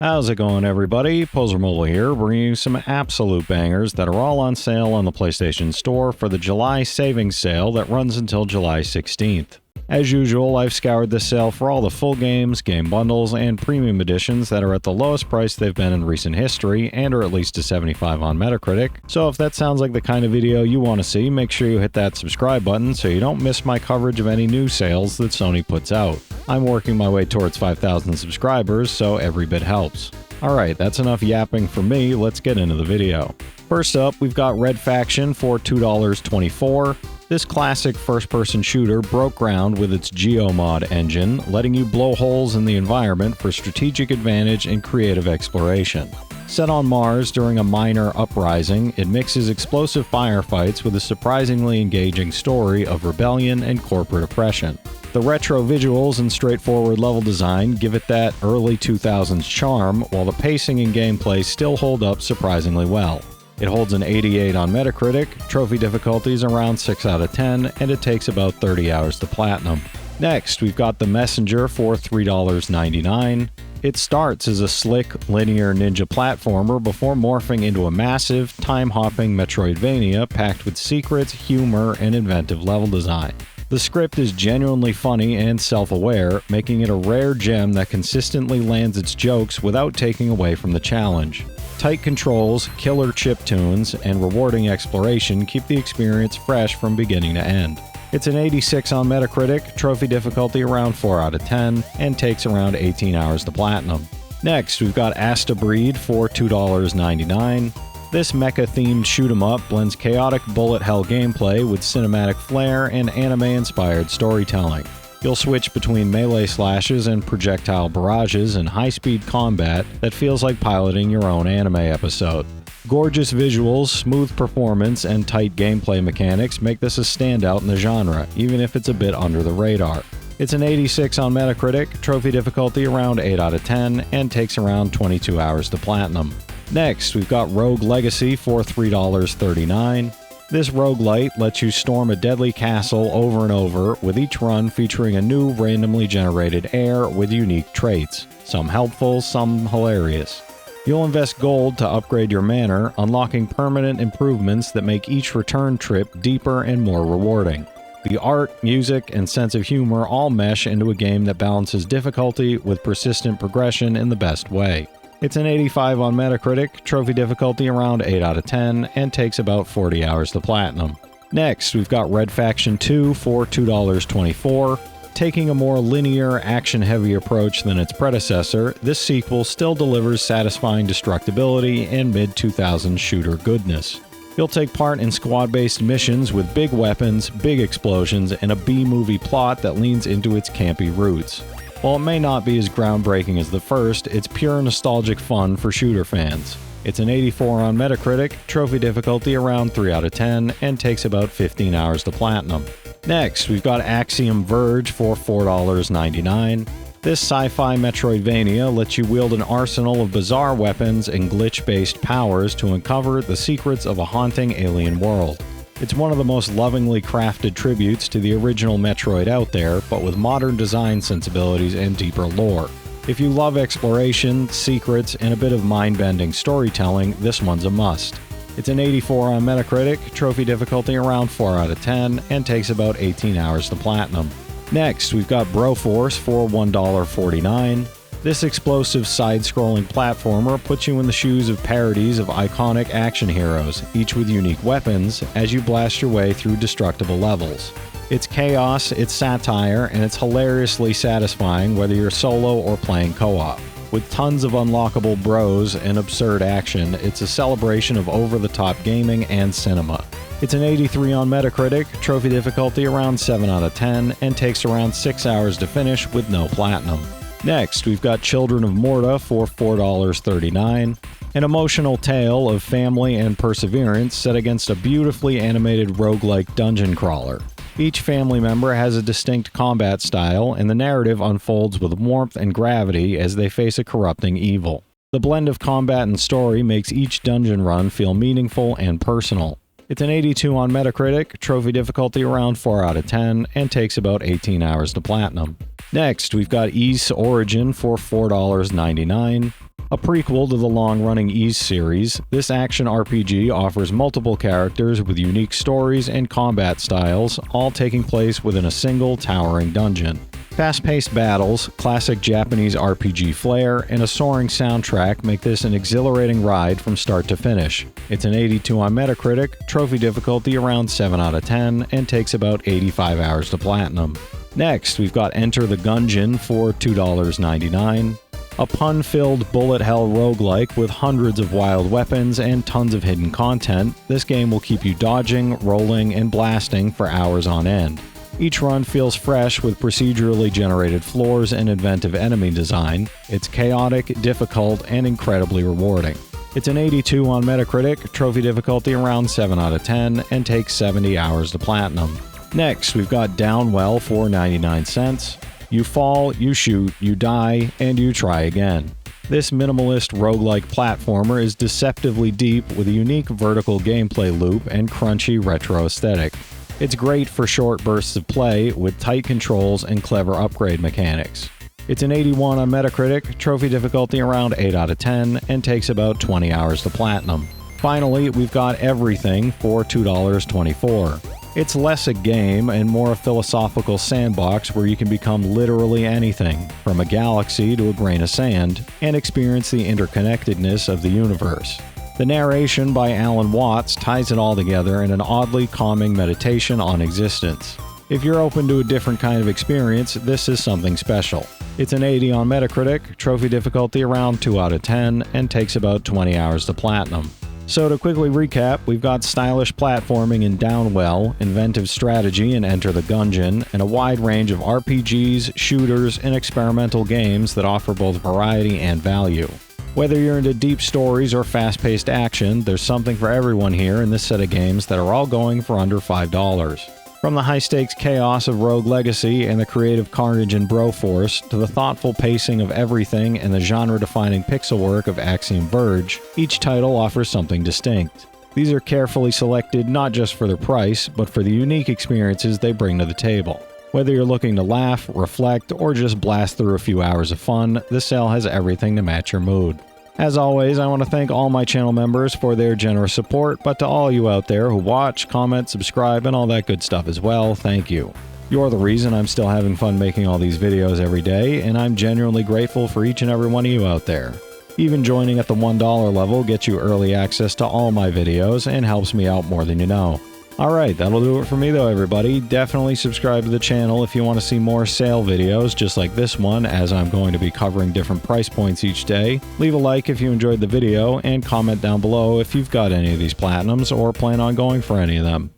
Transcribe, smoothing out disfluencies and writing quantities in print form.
How's it going, everybody? Pozermobil here, bringing you some absolute bangers that are all on sale on the PlayStation Store for the July savings sale that runs until July 16th. As usual, I've scoured this sale for all the full games, game bundles, and premium editions that are at the lowest price they've been in recent history and are at least a 75 on Metacritic. So if that sounds like the kind of video you want to see, make sure you hit that subscribe button so you don't miss my coverage of any new sales that Sony puts out. I'm working my way towards 5,000 subscribers, so every bit helps. Alright, that's enough yapping for me, let's get into the video. First up, we've got Red Faction for $2.24. This classic first-person shooter broke ground with its GeoMod engine, letting you blow holes in the environment for strategic advantage and creative exploration. Set on Mars during a minor uprising, it mixes explosive firefights with a surprisingly engaging story of rebellion and corporate oppression. The retro visuals and straightforward level design give it that early 2000s charm, while the pacing and gameplay still hold up surprisingly well. It holds an 88 on Metacritic, trophy difficulty is around 6 out of 10, and it takes about 30 hours to platinum. Next, we've got The Messenger for $3.99. It starts as a slick, linear ninja platformer before morphing into a massive, time-hopping Metroidvania packed with secrets, humor, and inventive level design. The script is genuinely funny and self-aware, making it a rare gem that consistently lands its jokes without taking away from the challenge. Tight controls, killer chiptunes, and rewarding exploration keep the experience fresh from beginning to end. It's an 86 on Metacritic, trophy difficulty around 4 out of 10, and takes around 18 hours to platinum. Next, we've got Astebreed for $2.99. This mecha-themed shoot-'em-up blends chaotic bullet hell gameplay with cinematic flair and anime-inspired storytelling. You'll switch between melee slashes and projectile barrages in high-speed combat that feels like piloting your own anime episode. Gorgeous visuals, smooth performance, and tight gameplay mechanics make this a standout in the genre, even if it's a bit under the radar. It's an 86 on Metacritic, trophy difficulty around 8 out of 10, and takes around 22 hours to platinum. Next, we've got Rogue Legacy for $3.39. This roguelite lets you storm a deadly castle over and over, with each run featuring a new randomly generated heir with unique traits, some helpful, some hilarious. You'll invest gold to upgrade your manor, unlocking permanent improvements that make each return trip deeper and more rewarding. The art, music, and sense of humor all mesh into a game that balances difficulty with persistent progression in the best way. It's an 85 on Metacritic, trophy difficulty around 8 out of 10, and takes about 40 hours to platinum. Next, we've got Red Faction 2 for $2.24. Taking a more linear, action-heavy approach than its predecessor, this sequel still delivers satisfying destructibility and mid-2000s shooter goodness. You'll take part in squad-based missions with big weapons, big explosions, and a B-movie plot that leans into its campy roots. While it may not be as groundbreaking as the first, it's pure nostalgic fun for shooter fans. It's an 84 on Metacritic, trophy difficulty around 3 out of 10, and takes about 15 hours to platinum. Next, we've got Axiom Verge for $4.99. This sci-fi Metroidvania lets you wield an arsenal of bizarre weapons and glitch-based powers to uncover the secrets of a haunting alien world. It's one of the most lovingly crafted tributes to the original Metroid out there, but with modern design sensibilities and deeper lore. If you love exploration, secrets, and a bit of mind-bending storytelling, this one's a must. It's an 84 on Metacritic, trophy difficulty around 4 out of 10, and takes about 18 hours to platinum. Next, we've got Broforce for $1.49. This explosive side-scrolling platformer puts you in the shoes of parodies of iconic action heroes, each with unique weapons, as you blast your way through destructible levels. It's chaos, it's satire, and it's hilariously satisfying whether you're solo or playing co-op. With tons of unlockable bros and absurd action, it's a celebration of over-the-top gaming and cinema. It's an 83 on Metacritic, trophy difficulty around 7 out of 10, and takes around 6 hours to finish with no platinum. Next, we've got Children of Morta for $4.39. An emotional tale of family and perseverance set against a beautifully animated roguelike dungeon crawler. Each family member has a distinct combat style, and the narrative unfolds with warmth and gravity as they face a corrupting evil. The blend of combat and story makes each dungeon run feel meaningful and personal. It's an 82 on Metacritic, trophy difficulty around 4 out of 10, and takes about 18 hours to platinum. Next, we've got Ys Origin for $4.99. A prequel to the long-running Ys series, this action RPG offers multiple characters with unique stories and combat styles, all taking place within a single towering dungeon. Fast-paced battles, classic Japanese RPG flair, and a soaring soundtrack make this an exhilarating ride from start to finish. It's an 82 on Metacritic, trophy difficulty around 7 out of 10, and takes about 85 hours to platinum. Next, we've got Enter the Gungeon for $2.99. A pun-filled bullet hell roguelike with hundreds of wild weapons and tons of hidden content, this game will keep you dodging, rolling, and blasting for hours on end. Each run feels fresh with procedurally generated floors and inventive enemy design. It's chaotic, difficult, and incredibly rewarding. It's an 82 on Metacritic, trophy difficulty around 7 out of 10, and takes 70 hours to platinum. Next, we've got Downwell for 99 cents. You fall, you shoot, you die, and you try again. This minimalist roguelike platformer is deceptively deep with a unique vertical gameplay loop and crunchy retro aesthetic. It's great for short bursts of play with tight controls and clever upgrade mechanics. It's an 81 on Metacritic, trophy difficulty around 8 out of 10, and takes about 20 hours to platinum. Finally, we've got Everything for $2.24. It's less a game and more a philosophical sandbox where you can become literally anything, from a galaxy to a grain of sand, and experience the interconnectedness of the universe. The narration by Alan Watts ties it all together in an oddly calming meditation on existence. If you're open to a different kind of experience, this is something special. It's an 80 on Metacritic, trophy difficulty around 2 out of 10, and takes about 20 hours to platinum. So to quickly recap, we've got stylish platforming in Downwell, inventive strategy in Enter the Gungeon, and a wide range of RPGs, shooters, and experimental games that offer both variety and value. Whether you're into deep stories or fast-paced action, there's something for everyone here in this set of games that are all going for under $5. From the high-stakes chaos of Rogue Legacy and the creative carnage in Broforce, to the thoughtful pacing of Everything and the genre-defining pixel work of Axiom Verge, each title offers something distinct. These are carefully selected not just for their price, but for the unique experiences they bring to the table. Whether you're looking to laugh, reflect, or just blast through a few hours of fun, this sale has everything to match your mood. As always, I want to thank all my channel members for their generous support, but to all you out there who watch, comment, subscribe, and all that good stuff as well, thank you. You're the reason I'm still having fun making all these videos every day, and I'm genuinely grateful for each and every one of you out there. Even joining at the $1 level gets you early access to all my videos and helps me out more than you know. Alright, that'll do it for me though, everybody. Definitely subscribe to the channel if you want to see more sale videos just like this one, as I'm going to be covering different price points each day. Leave a like if you enjoyed the video, and comment down below if you've got any of these platinums or plan on going for any of them.